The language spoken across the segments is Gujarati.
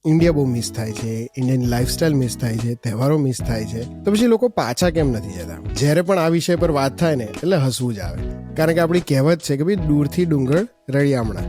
ઇન્ડિયા બહુ મિસ થાય છે, ઇન્ડિયન લાઈફસ્ટાઈલ મિસ થાય છે, તહેવારો મિસ થાય છે, તો પછી લોકો પાછા કેમ નથી જતા? જ્યારે પણ આ વિષય પર વાત થાય ને એટલે હસવું જ આવે. કારણ કે આપણી કહેવત છે કે ભાઈ દૂરથી ડુંગર રળિયામણા,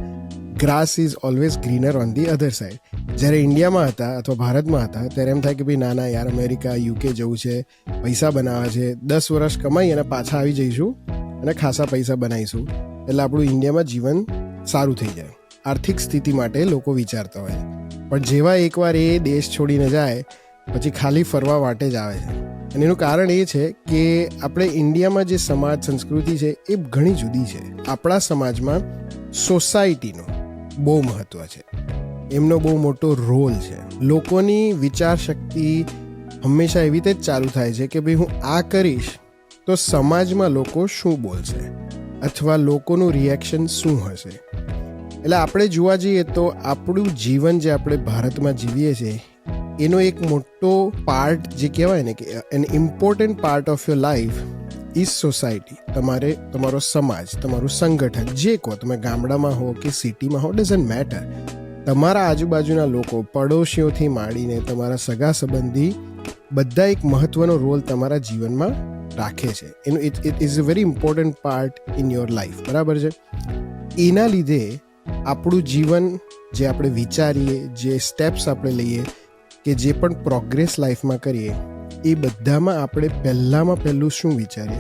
grass is always greener on the other side. જ્યારે ઇન્ડિયામાં હતા અથવા ભારતમાં હતા ત્યારે એમ થાય કે ભાઈ ના યાર અમેરિકા યુકે જવું છે, પૈસા બનાવવા છે, 10 વર્ષ કમાઈ અને પાછા આવી જઈશું અને ખાસા પૈસા બનાવીશું એટલે આપણું ઇન્ડિયામાં જીવન સારું થઈ જાય. આર્થિક સ્થિતિ માટે લોકો વિચારતા હોય છે. પણ જેવા એકવાર એ દેશ છોડીને જાય પછી ખાલી ફરવા માટે જ આવે છે. અને એનું કારણ એ છે કે આપણે ઇન્ડિયામાં જે સમાજ સંસ્કૃતિ છે એ ઘણી જુદી છે. આપણા સમાજમાં સોસાયટીનું બહુ મહત્ત્વ છે, એમનો બહુ મોટો રોલ છે. લોકોની વિચાર શક્તિ હંમેશા એવી રીતે જ ચાલુ થાય છે કે ભાઈ હું આ કરીશ તો સમાજમાં લોકો શું બોલશે અથવા લોકોનું રિએક્શન શું હશે. એટલે આપણે જોવા જઈએ તો આપણું જીવન જે આપણે ભારતમાં જીવીએ છીએ એનો એક મોટો પાર્ટ જે કહેવાય ને કે N important part of your life is society. તમારો સમાજ, તમારું સંગઠન, જે કહો, તમે ગામડામાં હો કે સિટીમાં હો, ડઝન્ટ મેટર. તમારા આજુબાજુના લોકો, પડોશીઓથી માંડીને તમારા સગા સંબંધી બધા એક મહત્ત્વનો રોલ તમારા જીવનમાં રાખે છે. એનું it is a very important part in your life, બરાબર છે? એના લીધે આપણું જીવન, જે આપણે વિચારીએ, જે સ્ટેપ્સ આપણે લઈએ, કે જે પણ પ્રોગ્રેસ લાઈફમાં કરીએ, એ બધામાં આપણે પહેલાં શું વિચારીએ?